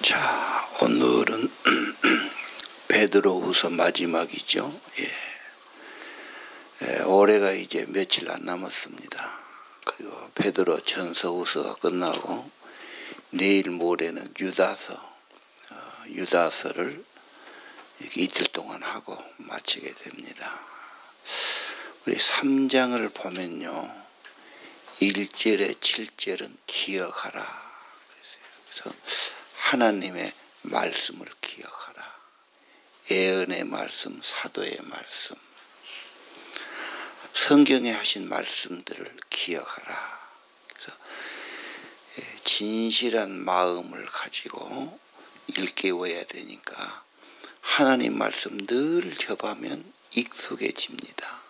자, 오늘은 베드로후서 마지막이죠. 올해가 이제 며칠 안 남았습니다. 그리고 베드로 전서후서가 끝나고 내일 모레는 유다서를 이틀 동안 하고 마치게 됩니다. 우리 3장을 보면요, 1절에 7절은 기억하라. 그래서 하나님의 말씀을 기억하라. 예언의 말씀, 사도의 말씀, 성경에 하신 말씀들을 기억하라. 그래서 진실한 마음을 가지고 일깨워야 되니까 하나님 말씀 늘 접하면 익숙해집니다.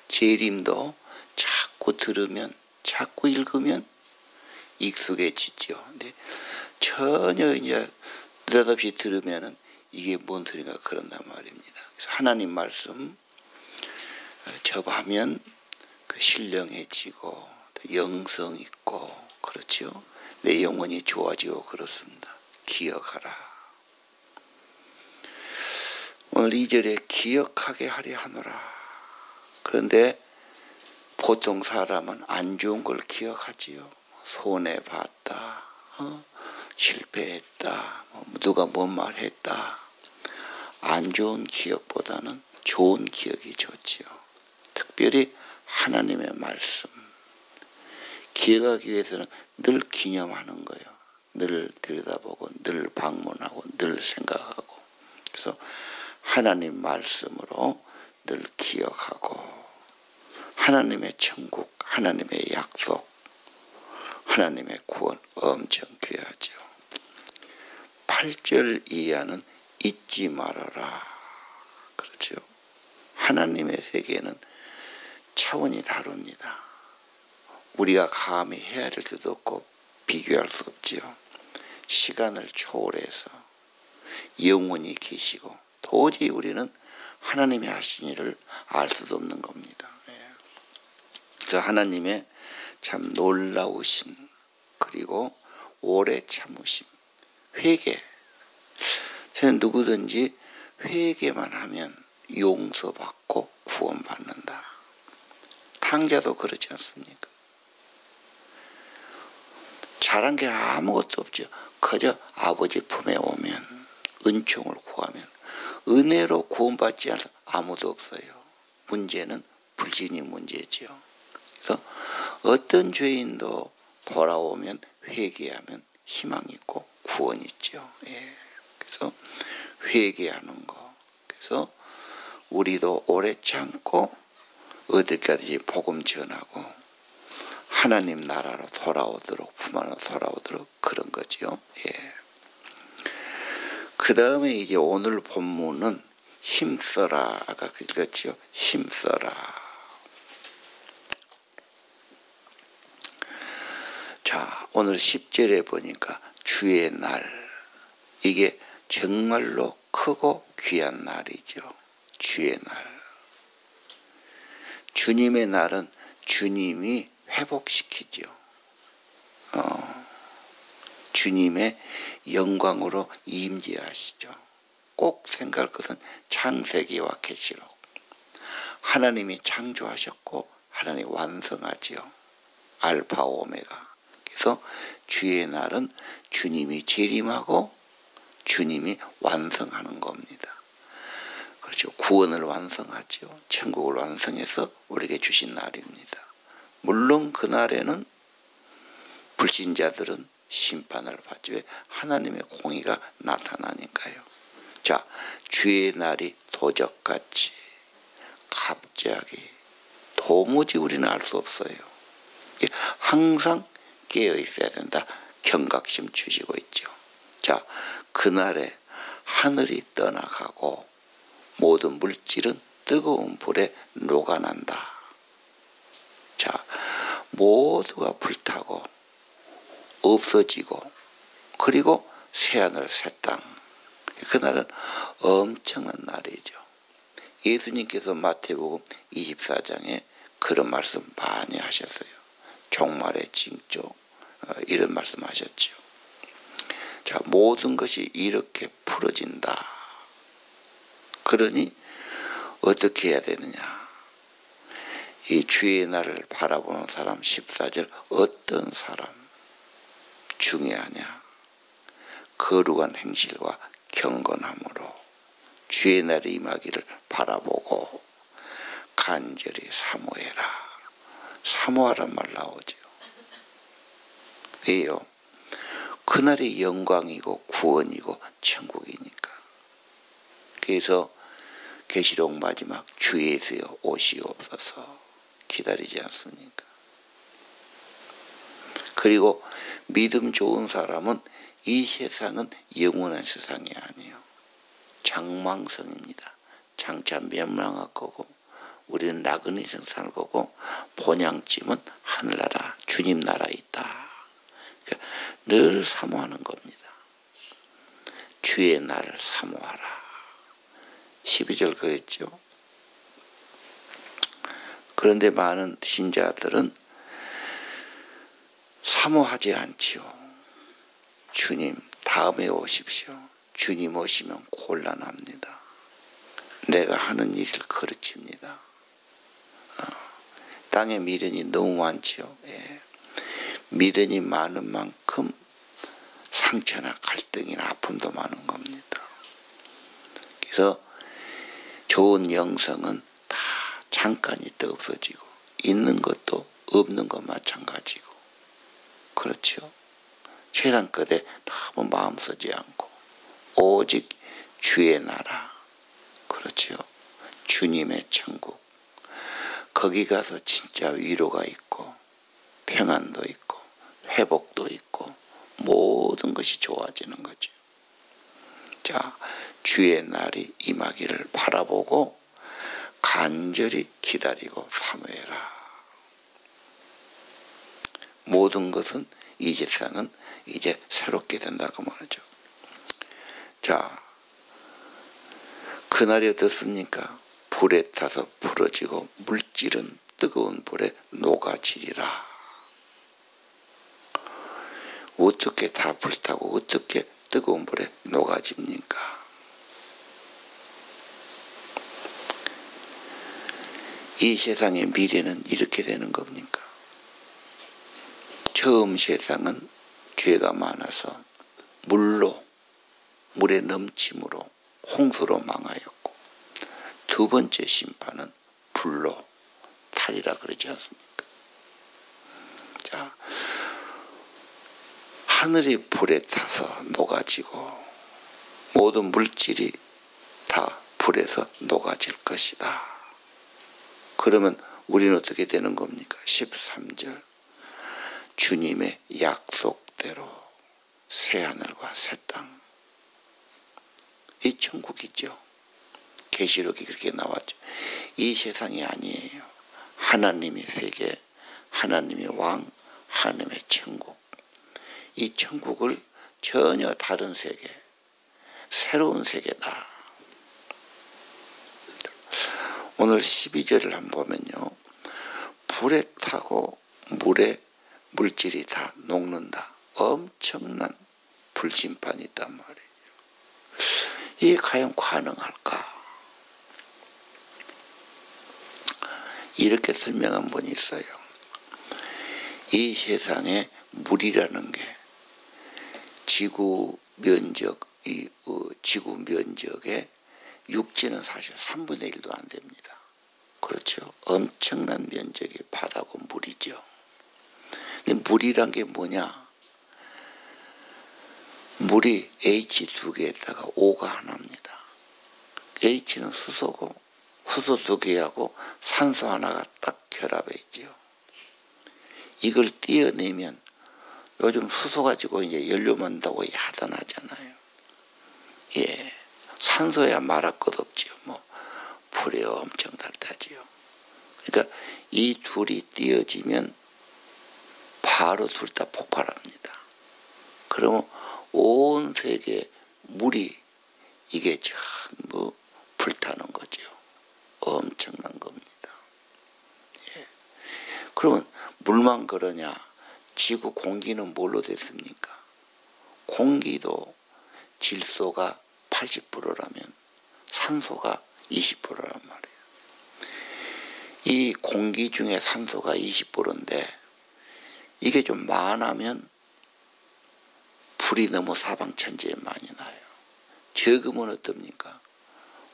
재림도 자꾸 들으면, 자꾸 읽으면 익숙해지죠. 근데 전혀 이제 느닷없이 들으면은 이게 뭔 소리가 그런단 말입니다. 그래서 하나님 말씀 접하면 그 신령해지고 영성 있고 그렇죠. 내 영혼이 좋아지고 그렇습니다. 기억하라. 오늘 2절에 기억하게 하려 하노라. 그런데 보통 사람은 안 좋은 걸 기억하지요. 손해봤다, 실패했다, 누가 뭔 말 했다. 안 좋은 기억보다는 좋은 기억이 좋지요. 특별히 하나님의 말씀 기억하기 위해서는 늘 기념하는 거예요. 늘 들여다보고 늘 방문하고 늘 생각하고. 그래서 하나님 말씀으로 늘 기억하고 하나님의 천국, 하나님의 약속, 하나님의 구원 엄청 귀하죠. 8절 이하는 잊지 말아라. 그렇죠. 하나님의 세계는 차원이 다릅니다. 우리가 감히 헤아릴 수도 없고 비교할 수 없지요. 시간을 초월해서 영원히 계시고 도저히 우리는 하나님이 하신 일을 알 수도 없는 겁니다. 그래서 하나님의 참 놀라우신 그리고 오래 참으심, 회개. 저는 누구든지 회개만 하면 용서받고 구원받는다. 탕자도 그렇지 않습니까? 잘한 게 아무것도 없죠. 그저 아버지 품에 오면, 은총을 구하면 은혜로 구원받지 않아서 아무도 없어요. 문제는 불신이 문제죠. 그래서 어떤 죄인도 돌아오면 회개하면 희망 있고 구원 있죠. 그래서 회개하는 거. 그래서 우리도 오래 참고 어디까지 복음 전하고 하나님 나라로 돌아오도록, 품 안으로 돌아오도록 그런 거죠. 그 다음에 이제 오늘 본문은 힘써라. 아까 읽었죠. 힘써라. 자, 오늘 10절에 보니까 주의 날. 이게 정말로 크고 귀한 날이죠. 주의 날. 주님의 날은 주님이 회복시키죠. 주님의 영광으로 임재하시죠. 꼭 생각할 것은 창세기와 계시록. 하나님이 창조하셨고 하나님이 완성하지요. 알파 오메가. 그래서 주의 날은 주님이 재림하고 주님이 완성하는 겁니다. 그렇죠. 구원을 완성하죠. 천국을 완성해서 우리에게 주신 날입니다. 물론 그날에는 불신자들은 심판을 받죠. 왜? 하나님의 공의가 나타나니까요. 자, 주의 날이 도적같이 갑자기 도무지 우리는 알 수 없어요. 항상 깨어 있어야 된다. 경각심 주시고 있죠. 자, 그날에 하늘이 떠나가고 모든 물질은 뜨거운 불에 녹아난다. 자, 모두가 불타고 없어지고 그리고 새하늘 새 땅. 그날은 엄청난 날이죠. 예수님께서 마태복음 24장에 그런 말씀 많이 하셨어요. 종말의 징조 이런 말씀하셨죠. 자, 모든 것이 이렇게 풀어진다. 그러니 어떻게 해야 되느냐. 이 주의 날을 바라보는 사람 14절 어떤 사람 중요하냐. 거룩한 행실과 경건함으로 주의 날이 임하기를 바라보고 간절히 사모해라. 사모하란 말 나오죠. 왜요? 그날이 영광이고 구원이고 천국이니까. 그래서 계시록 마지막 주 예수여 오시옵소서 기다리지 않습니까? 그리고 믿음 좋은 사람은 이 세상은 영원한 세상이 아니에요. 장망성입니다. 장차 멸망할 거고 우리는 나그네 생살 거고 본향쯤은 하늘나라 주님 나라에 있다. 그러니까 늘 사모하는 겁니다. 주의 날을 사모하라. 12절 그랬죠. 그런데 많은 신자들은 사모하지 않지요. 주님 다음에 오십시오. 주님 오시면 곤란합니다. 내가 하는 일을 거르칩니다. 땅에 미련이 너무 많지요. 예. 미련이 많은 만큼 상처나 갈등이나 아픔도 많은 겁니다. 그래서 좋은 영성은 다 잠깐 있다 없어지고 있는 것도 없는 것 마찬가지고 그렇죠. 세상 것에 너무 마음 쓰지 않고 오직 주의 나라 그렇죠. 주님의 천국 거기 가서 진짜 위로가 있고 평안도 있고 회복도 있고 모든 것이 좋아지는 거죠. 자, 주의 날이 임하기를 바라보고 간절히 기다리고 사모해라. 모든 것은 이 세상은 이제 새롭게 된다고 말하죠. 자, 그날이 어떻습니까? 불에 타서 풀어지고 물질은 뜨거운 불에 녹아지리라. 어떻게 다 불타고 어떻게 뜨거운 불에 녹아집니까? 이 세상의 미래는 이렇게 되는 겁니까? 처음 세상은 죄가 많아서 물에 넘침으로 홍수로 망하였고 두 번째 심판은 불로 탈이라 그러지 않습니까? 자, 하늘이 불에 타서 녹아지고 모든 물질이 다 불에서 녹아질 것이다. 그러면 우리는 어떻게 되는 겁니까? 13절 주님의 약속대로 새하늘과 새 땅. 이 천국이죠. 계시록이 그렇게 나왔죠. 이 세상이 아니에요. 하나님의 세계, 하나님의 왕, 하나님의 천국. 이 천국을 전혀 다른 세계, 새로운 세계다. 오늘 12절을 한번 보면요. 불에 타고 물에 물질이 다 녹는다. 엄청난 불심판이 있단 말이에요. 이게 과연 가능할까? 이렇게 설명한 분이 있어요. 이 세상에 물이라는 게 지구 면적, 지구 면적의 육지는 사실 3분의 1도 안 됩니다. 그렇죠. 엄청난 면적의 바다고 물이죠. 근데 물이란 게 뭐냐? 물이 H 두 개에다가 O가 하나입니다. H는 수소고 수소 두 개하고 산소 하나가 딱 결합해 있죠. 이걸 떼어내면 요즘 수소 가지고 이제 연료 만든다고 야단하잖아요. 예. 산소야 말할 것 없지요. 뭐, 불에 엄청 달다지요. 그러니까 이 둘이 띄어지면 바로 둘 다 폭발합니다. 그러면 온 세계 물이 이게 전부 불타는 거죠. 엄청난 겁니다. 예. 그러면 물만 그러냐? 지구 공기는 뭘로 됐습니까? 공기도 질소가 80%라면 산소가 20%란 말이에요. 이 공기 중에 산소가 20%인데 이게 좀 많으면 불이 너무 사방천지에 많이 나요. 적으면 어떻습니까?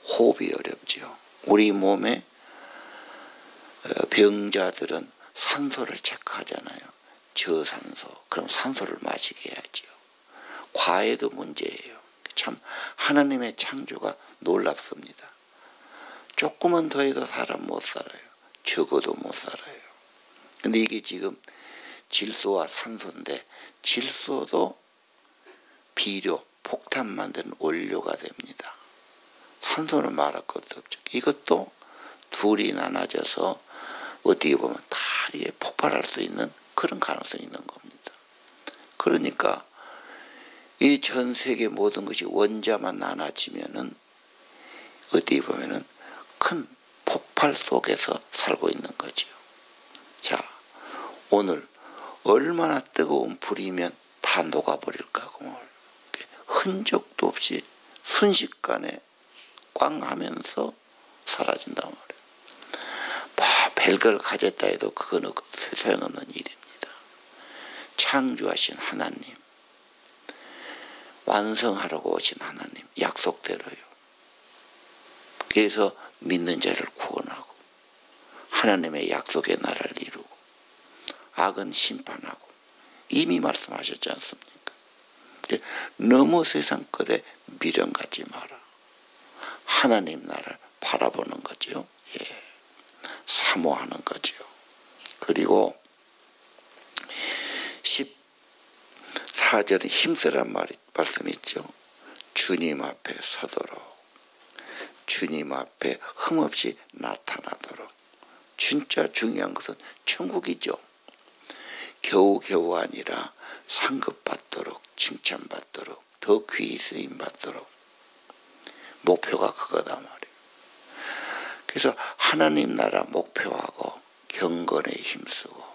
호흡이 어렵죠. 우리 몸에 병자들은 산소를 체크하잖아요. 저산소. 그럼 산소를 마시게 해야죠. 과해도 문제예요. 참 하나님의 창조가 놀랍습니다. 조금은 더 해도 사람 못 살아요. 적어도 못 살아요. 근데 이게 지금 질소와 산소인데 질소도 비료, 폭탄 만드는 원료가 됩니다. 산소는 말할 것도 없죠. 이것도 둘이 나눠져서 어떻게 보면 다 이게 폭발할 수 있는 그런 가능성이 있는 겁니다. 그러니까 이 전 세계 모든 것이 원자만 나눠지면은 어떻게 보면은 큰 폭발 속에서 살고 있는 거죠. 자, 오늘 얼마나 뜨거운 불이면 다 녹아버릴까. 흔적도 없이 순식간에 꽝 하면서 사라진단 말이에요. 별걸 가졌다 해도 그거는 소용없는 일입니다. 창조하신 하나님, 완성하라고 오신 하나님, 약속대로요. 그래서 믿는 자를 구원하고 하나님의 약속의 나라를 이루고 악은 심판하고 이미 말씀하셨지 않습니까? 너무 세상 것에 미련 갖지 마라. 하나님 나라를 바라보는 거죠. 예. 사모하는 거죠. 그리고 14절에 힘쓰란 말씀이 있죠. 주님 앞에 서도록, 주님 앞에 흠없이 나타나도록. 진짜 중요한 것은 천국이죠. 겨우겨우 아니라 상급받도록, 칭찬받도록, 더 귀히 쓰임받도록. 목표가 그거다 말이에요. 그래서 하나님 나라 목표하고 경건에 힘쓰고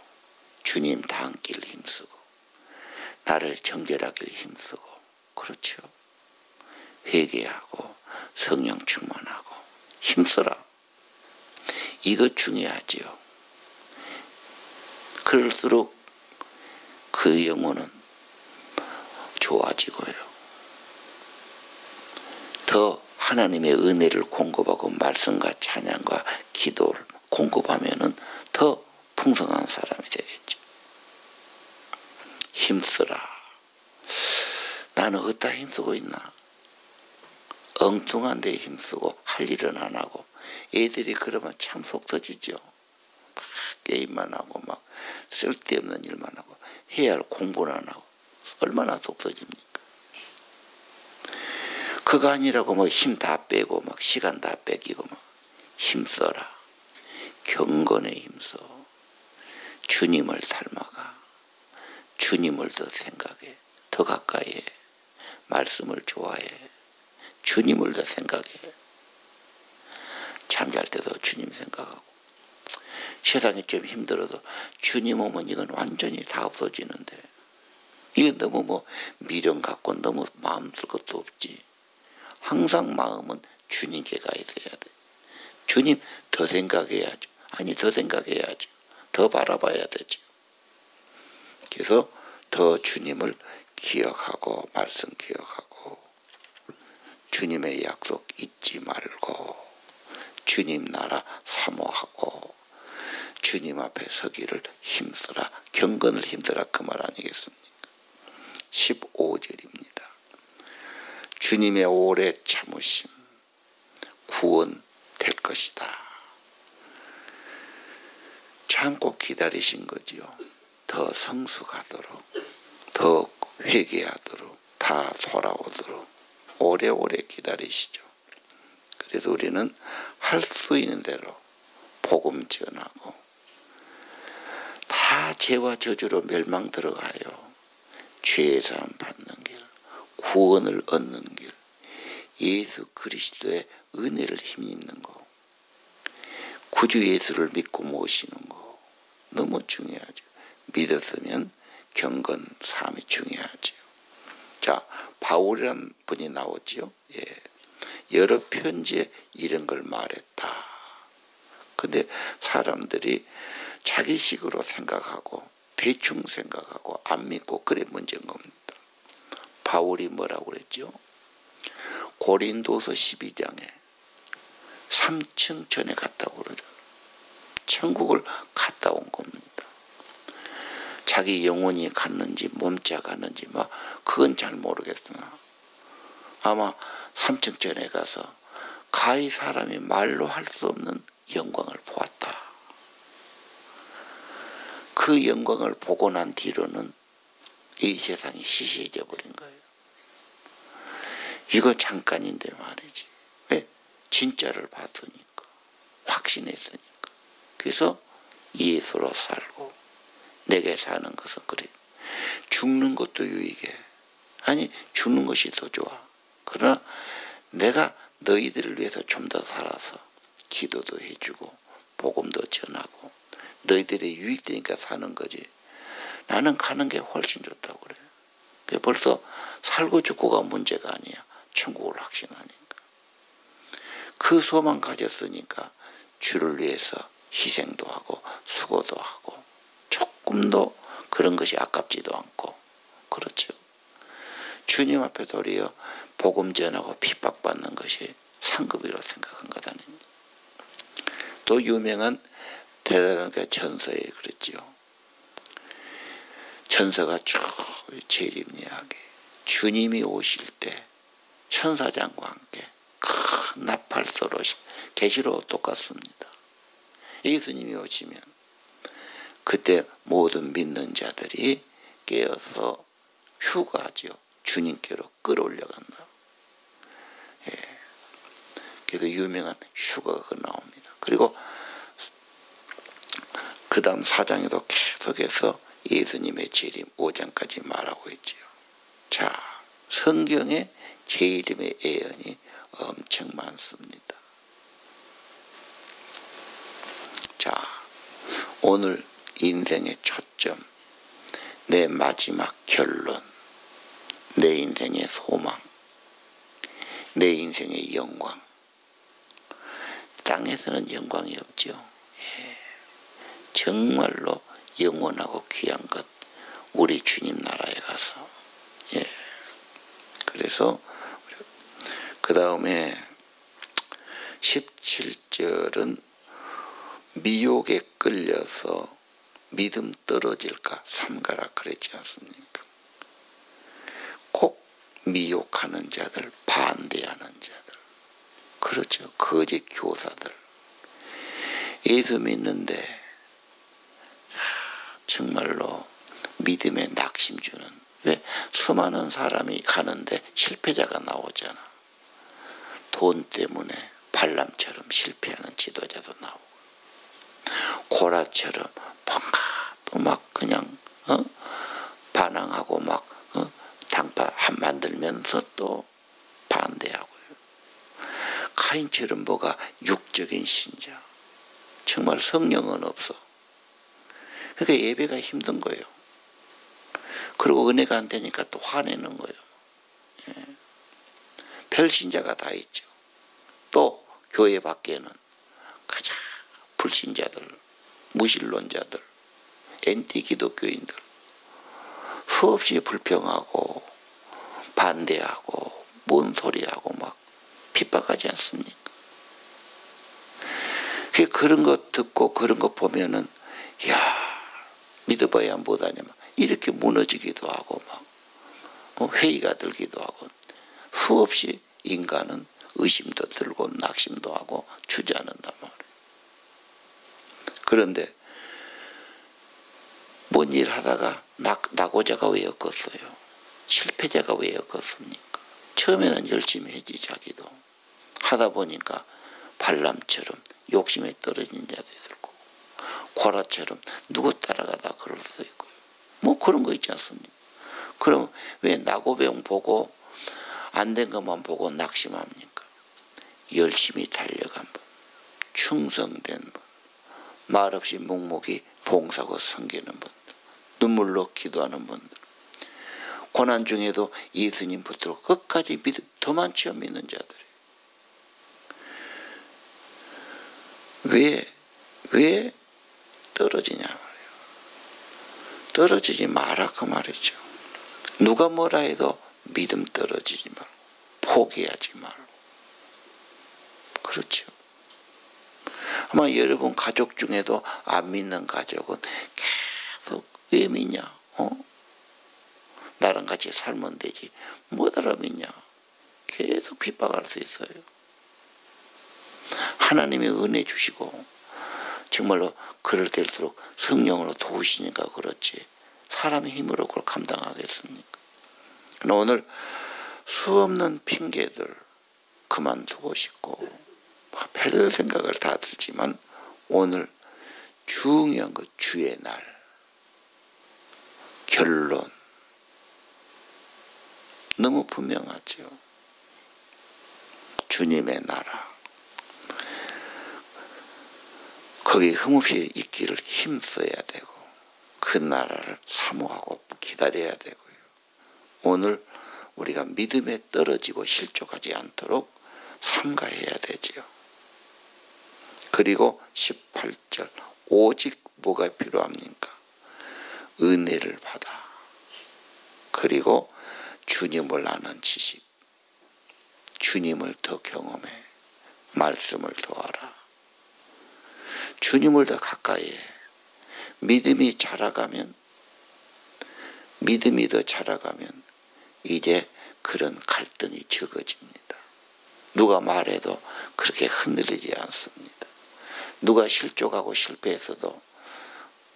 주님 닮길 힘쓰고 나를 정결하길 힘쓰고, 그렇죠. 회개하고 성령 충만하고 힘써라. 이거 중요하지요. 그럴수록 그 영혼은 좋아지고요. 더 하나님의 은혜를 공급하고 말씀과 찬양과 기도를 공급하면은 더 풍성한 사람이 되겠죠. 힘쓰라. 나는 어디다 힘쓰고 있나? 엉뚱한 데 힘쓰고 할 일은 안 하고, 애들이 그러면 참 속 터지죠. 막 게임만 하고 막 쓸데없는 일만 하고 해야 할 공부는 안 하고 얼마나 속 터집니까? 그거 아니라고 뭐 힘 다 빼고 막 시간 다 뺏기고 막 힘써라. 경건에 힘써. 주님을 닮아가. 주님을 더 생각해. 더 가까이 해. 말씀을 좋아해. 주님을 더 생각해. 잠잘 때도 주님 생각하고. 세상이 좀 힘들어도 주님 오면 이건 완전히 다 없어지는데, 이게 너무 뭐 미련 갖고 너무 마음 쓸 것도 없지. 항상 마음은 주님께 가 있어야 돼. 주님 더 생각해야죠. 아니 더 생각해야죠. 더 바라봐야 되죠. 그래서 더 주님을 기억하고 말씀 기억하고 주님의 약속 잊지 말고 주님 나라 사모하고 주님 앞에 서기를 힘쓰라. 경건을 힘쓰라. 그 말 아니겠습니까? 15절입니다. 주님의 오래 참으심 구원될 것이다. 참고 기다리신 거지요. 더 성숙하도록, 더 회개하도록, 다 돌아오도록 오래오래 기다리시죠. 그래서 우리는 할 수 있는 대로 복음 전하고, 다 죄와 저주로 멸망 들어가요. 죄의 사함 받는 길, 구원을 얻는 길, 예수 그리스도의 은혜를 힘입는 거, 구주 예수를 믿고 모시는 거 너무 중요하죠. 믿었으면 경건 삶이 중요하죠. 자, 바울이라는 분이 나오지요. 예. 여러 편지에 이런 걸 말했다. 근데 사람들이 자기식으로 생각하고 대충 생각하고 안 믿고 그래 문제인 겁니다. 바울이 뭐라고 그랬죠? 고린도서 12장에 3층 전에 갔다고 그러죠. 천국을 갔다 온 겁니다. 자기 영혼이 갔는지 몸자 갔는지 막 그건 잘 모르겠으나 아마 3층 전에 가서 가히 사람이 말로 할 수 없는 영광을 보았다. 그 영광을 보고 난 뒤로는 이 세상이 시시해져 버린 거예요. 이거 잠깐인데 말이지. 왜? 진짜를 봤으니까. 확신했으니까. 그래서 예수로 살고 내게 사는 것은 그래. 죽는 것도 유익해. 아니 죽는 것이 더 좋아. 그러나 내가 너희들을 위해서 좀 더 살아서 기도도 해주고 복음도 전하고 너희들이 유익되니까 사는 거지. 나는 가는 게 훨씬 좋다고 그래. 벌써 살고 죽고가 문제가 아니야. 천국을 확신하니까. 그 소망 가졌으니까 주를 위해서 희생도 하고 수고도 하고 조금도 그런 것이 아깝지도 않고 그렇죠. 주님 앞에 도리어 복음 전하고 핍박받는 것이 상급이라고 생각한 것 아닙니까? 또 유명한 대단한 전서에 그랬지요. 전서가 쭉 재림이야기. 주님이 오실 때 천사장과 함께 큰 나팔소로 계시로 똑같습니다. 예수님이 오시면 그때 모든 믿는 자들이 깨어서 휴가하죠. 주님께로 끌어올려간다. 예. 그래서 유명한 휴가가 나옵니다. 그리고 그 다음 4장에도 계속해서 예수님의 재림 5장까지 말하고 있지요. 자, 성경에 재림의 예언이 엄청 많습니다. 자, 오늘 인생의 초점, 내 마지막 결론, 내 인생의 소망, 내 인생의 영광. 땅에서는 영광이 없죠. 예. 정말로 영원하고 귀한 것, 우리 주님 나라에 가서. 예. 그래서 그 다음에 17절은 미혹에 끌려서 믿음 떨어질까 삼가라 그랬지 않습니까? 꼭 미혹하는 자들, 반대하는 자들, 그렇죠. 거짓 교사들. 예수 믿는데 정말로 믿음에 낙심 주는. 왜? 수많은 사람이 가는데 실패자가 나오잖아. 돈 때문에 발람처럼 실패하는 지도자도 나오고, 고라처럼 뭔가 또 막 그냥 반항하고 막 당파 만들면서 또 반대하고요. 가인처럼 뭐가 육적인 신자, 정말 성령은 없어. 그러니까 예배가 힘든 거예요. 그리고 은혜가 안 되니까 또 화내는 거예요. 예. 별신자가 다 있죠. 또 교회 밖에는 가장 불신자들, 무신론자들, 엔티 기독교인들 수없이 불평하고 반대하고 뭔 소리하고 막 핍박하지 않습니까? 그런 거 듣고 그런 거 보면은 야, 믿어봐야 못하냐면 이렇게 무너지기도 하고 막 회의가 들기도 하고, 수없이 인간은 의심도 들고 낙심도 하고 주저앉는단 말이에요. 그런데 뭔 일 하다가 낙오자가 왜 엮었어요? 실패자가 왜 엮었습니까? 처음에는 열심히 해지 자기도. 하다 보니까 발람처럼 욕심에 떨어진 자도 있을 거고, 고라처럼 누구 따라가다 그럴 수도 있고요. 뭐 그런 거 있지 않습니까? 그럼 왜 낙오병 보고 안 된 것만 보고 낙심합니까? 열심히 달려간 분, 충성된 분, 말없이 묵묵히 봉사하고 섬기는 분들, 눈물로 기도하는 분들, 고난 중에도 예수님 붙들고 끝까지 더 많지요, 믿는 자들이. 왜 떨어지냐 말이에요. 떨어지지 마라 그 말이죠. 누가 뭐라 해도 믿음 떨어지지 말고 포기하지 말고. 그렇죠. 아마 여러분 가족 중에도 안 믿는 가족은 계속 왜 믿냐? 나랑 같이 살면 되지. 못 알아 믿냐? 계속 핍박할 수 있어요. 하나님의 은혜 주시고 정말로 그럴 때일수록 성령으로 도우시니까 그렇지 사람의 힘으로 그걸 감당하겠습니까? 오늘 수없는 핑계들 그만두고 싶고 별 생각을 다 들지만 오늘 중요한 것 주의 날 결론 너무 분명하죠. 주님의 나라 거기 흠없이 있기를 힘써야 되고 그 나라를 사모하고 기다려야 되고요. 오늘 우리가 믿음에 떨어지고 실족하지 않도록 삼가해야 되지요. 그리고 18절 오직 뭐가 필요합니까? 은혜를 받아. 그리고 주님을 아는 지식, 주님을 더 경험해, 말씀을 더 알아. 주님을 더 가까이 해. 믿음이 더 자라가면 이제 그런 갈등이 적어집니다. 누가 말해도 그렇게 흔들리지 않습니다. 누가 실족하고 실패했어도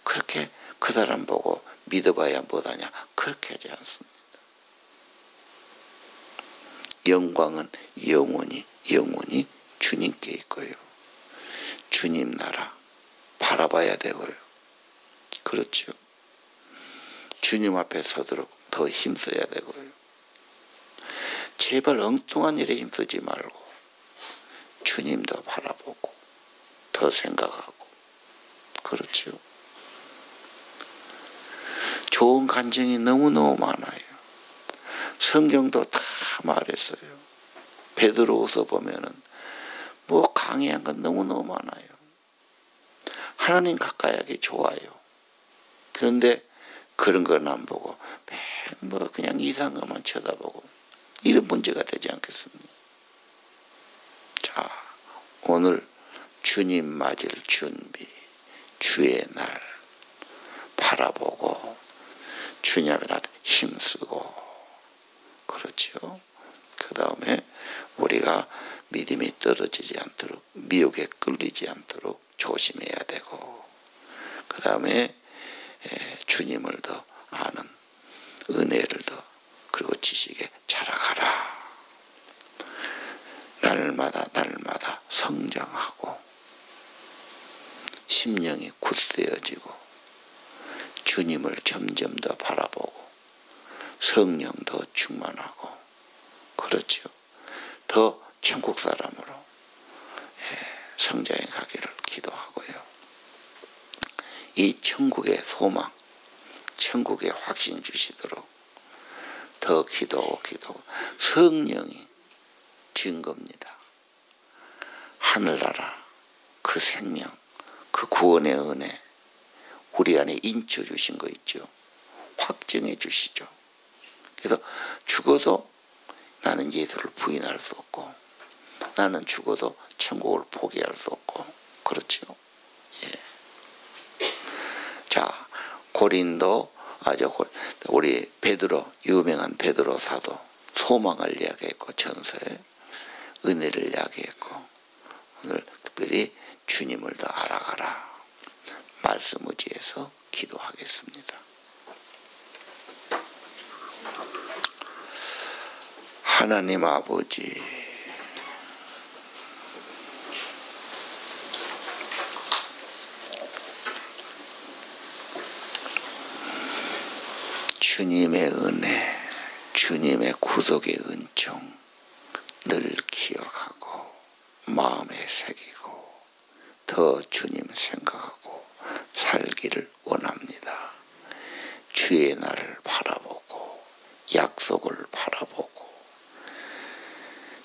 그렇게 그 사람 보고 믿어봐야 뭐하냐 그렇게 하지 않습니다. 영광은 영원히 주님께 있고요. 주님 나라 바라봐야 되고요. 그렇죠. 주님 앞에 서도록 더 힘써야 되고요. 제발 엉뚱한 일에 힘쓰지 말고 주님도 바라보고 더 생각하고 그렇죠. 좋은 간증이 너무너무 많아요. 성경도 다 말했어요. 베드로후서 보면은 뭐 강의한 건 너무너무 많아요. 하나님 가까이 하기 좋아요. 그런데 그런 건 안 보고 뭐 그냥 이상한 것만 쳐다보고 이런 문제가 되지 않겠습니까? 자, 오늘 주님 맞을 준비, 주의 날 바라보고 주님 앞에 힘쓰고 그렇죠. 그 다음에 우리가 믿음이 떨어지지 않도록 미혹에 끌리지 않도록 조심해야 되고 그 다음에 주님을 더 아는 은혜를 더 그리고 지식에 자라가라. 날마다 성장하고 심령이 굳세어지고 주님을 점점 더 바라보고 성령 더 충만하고 그렇죠. 더 천국 사람으로 성장해 가기를 기도하고요. 이 천국의 소망, 천국의 확신 주시도록 더 기도하고 성령이 증거입니다. 하늘나라 그 생명, 그 구원의 은혜 우리 안에 인쳐 주신 거 있죠. 확증해 주시죠. 그래서 죽어도 나는 예수를 부인할 수 없고 나는 죽어도 천국을 포기할 수 없고 그렇죠. 예. 자, 우리 베드로 유명한 베드로 사도 소망을 이야기했고 전서에 은혜를 이야기했고 오늘 특별히 주님을 더 알아가라 말씀 의지해서 기도하겠습니다. 하나님 아버지 주님의 은혜 주님의 구속의 은총 늘 기억하고 마음에 새기고 더 주님 생각하고 살기를 원합니다. 주의 날을 바라보고 약속을 바라보고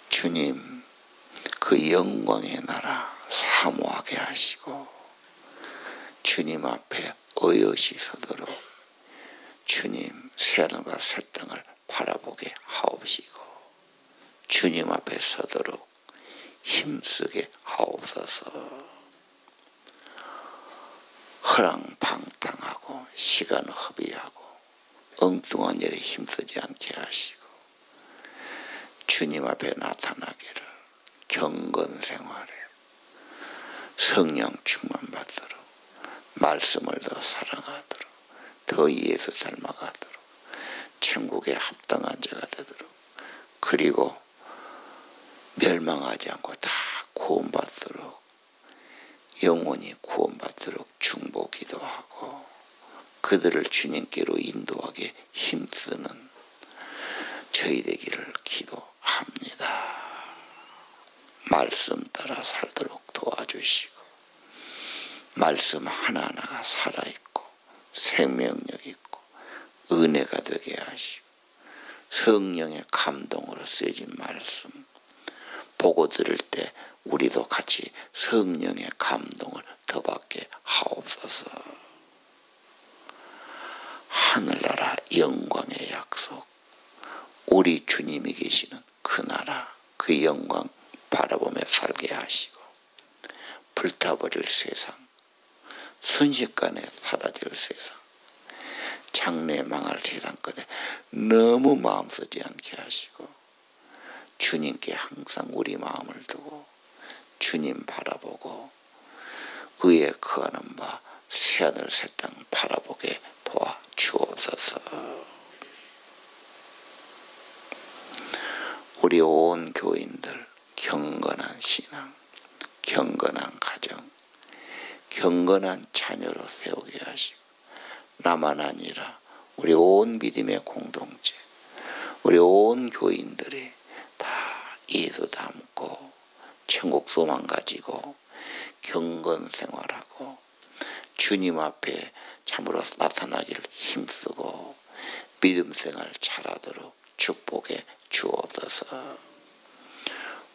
주님 그 영광의 나라 사모하게 하시고 주님 앞에 어여시 서도록 주님 새하늘과 새 땅을 바라보게 하옵시고 주님 앞에 서도록 힘쓰게 하옵소서. 허랑방탕하고 시간 허비하고 엉뚱한 일에 힘쓰지 않게 하시고 주님 앞에 나타나기를 경건 생활에 성령 충만받도록 말씀을 더 사랑하도록 더 예수 닮아가도록 천국에 합당한 자가 되도록 그리고 멸망하지 않고 다 구원받도록 영원히 구원받도록 중보 기도하고 그들을 주님께로 인도하게 힘쓰는 저희 되기를 기도합니다. 말씀 따라 살도록 도와주시고 말씀 하나하나가 살아있고 생명력 있고 은혜가 되게 하시고 성령의 감동으로 쓰여진 말씀 보고 들을 때 우리도 같이 성령의 감동을 더 받게 하옵소서. 하늘나라 영광의 약속 우리 주님이 계시는 그 나라 그 영광 바라보며 살게 하시고 불타버릴 세상 순식간에 사라질 세상 장래 망할 세상 끝에 너무 마음 쓰지 않게 하시고 주님께 항상 우리 마음을 두고 주님 바라보고 의에 거하는 바 새하늘 새 땅 바라보게 도와주옵소서. 우리 온 교인들 경건한 신앙 경건한 가정 경건한 자녀로 세우게 하시고 나만 아니라 우리 온 믿음의 공동체 우리 온 교인들이 다 예수 닮고 천국 소망 가지고 경건 생활하고 주님 앞에 참으로 나타나기를 힘쓰고 믿음 생활 잘하도록 축복해 주옵소서.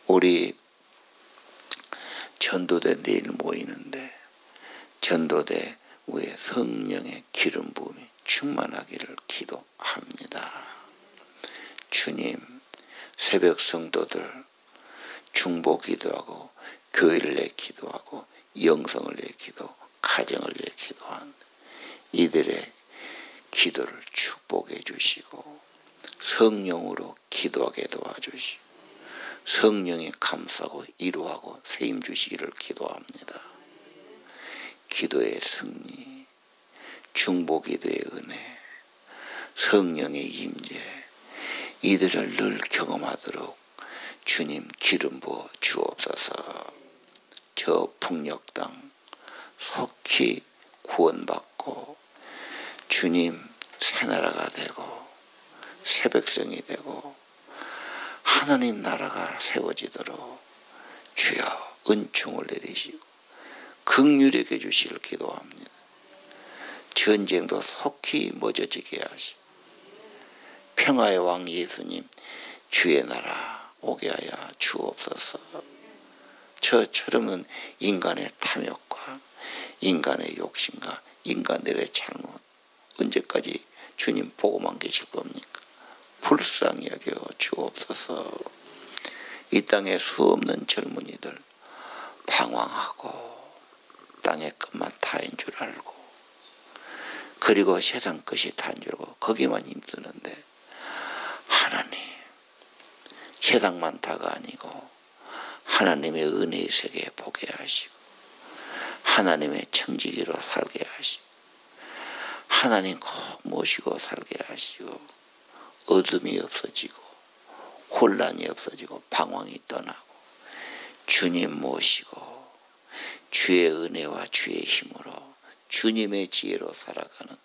우리 전도대 내일 모이는데 전도대 위에 성령의 기름 부음이 충만하기를 기도합니다. 주님 새벽 성도들 중보 기도하고 교회를 위해 기도하고 영성을 위해 기도 가정을 위해 기도한 이들의 기도를 축복해 주시고 성령으로 기도하게 도와주시고 성령이 감싸고 이루하고 세임 주시기를 기도합니다. 기도의 승리 중보 기도의 은혜 성령의 임재 이들을 늘 경험하도록 주님 기름 부어 주옵소서. 저 북녘 땅 속히 구원받고 주님 새나라가 되고 새 백성이 되고 하나님 나라가 세워지도록 주여 은총을 내리시고 긍휼하게 주시길 기도합니다. 전쟁도 속히 멎어지게 하시고 평화의 왕 예수님 주의 나라 오게 하여 주옵소서. 저처럼은 인간의 탐욕과 인간의 욕심과 인간들의 잘못 언제까지 주님 보고만 계실 겁니까? 불쌍히 여겨 주옵소서. 이 땅에 수없는 젊은이들 방황하고 땅의 끝만 다인 줄 알고 그리고 세상 끝이 다인 줄 알고 거기만 힘쓰는데 하나님 세상만 다가 아니고 하나님의 은혜의 세계에 보게 하시고 하나님의 청지기로 살게 하시고 하나님 꼭 모시고 살게 하시고 어둠이 없어지고 혼란이 없어지고 방황이 떠나고 주님 모시고 주의 은혜와 주의 힘으로 주님의 지혜로 살아가는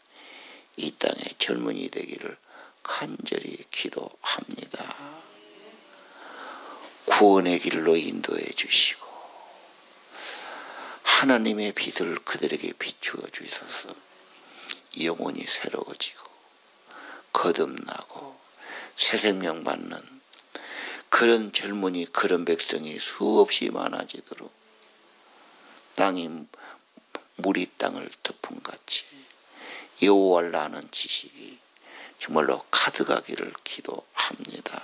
이 땅의 젊은이 되기를 간절히 기도합니다. 구원의 길로 인도해 주시고 하나님의 빛을 그들에게 비추어 주셔서 영혼이 새로워지고 거듭나고 새 생명 받는 그런 젊은이, 그런 백성이 수없이 많아지도록 땅이 물이 땅을 덮음같이 여호와를 아는 지식이 정말로 가득하기를 기도합니다.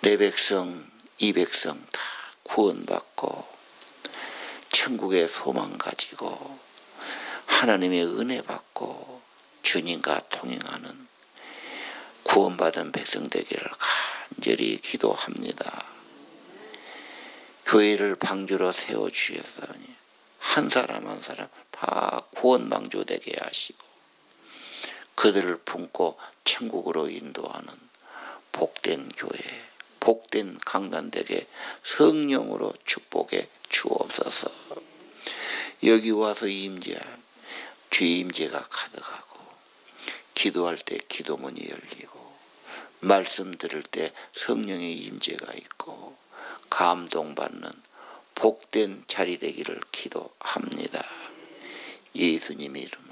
내 백성, 이 백성 다 구원받고 천국의 소망 가지고 하나님의 은혜 받고 주님과 동행하는 구원받은 백성 되기를 간절히 기도합니다. 교회를 방주로 세워주셨으니 한 사람 한 사람 다 구원 방주되게 하시고 그들을 품고 천국으로 인도하는 복된 교회, 복된 강단되게 성령으로 축복해 주옵소서. 여기 와서 주의 임재가 가득하고 기도할 때 기도문이 열리고 말씀 들을 때 성령의 임재가 있고 감동받는 복된 자리 되기를 기도합니다. 예수님의 이름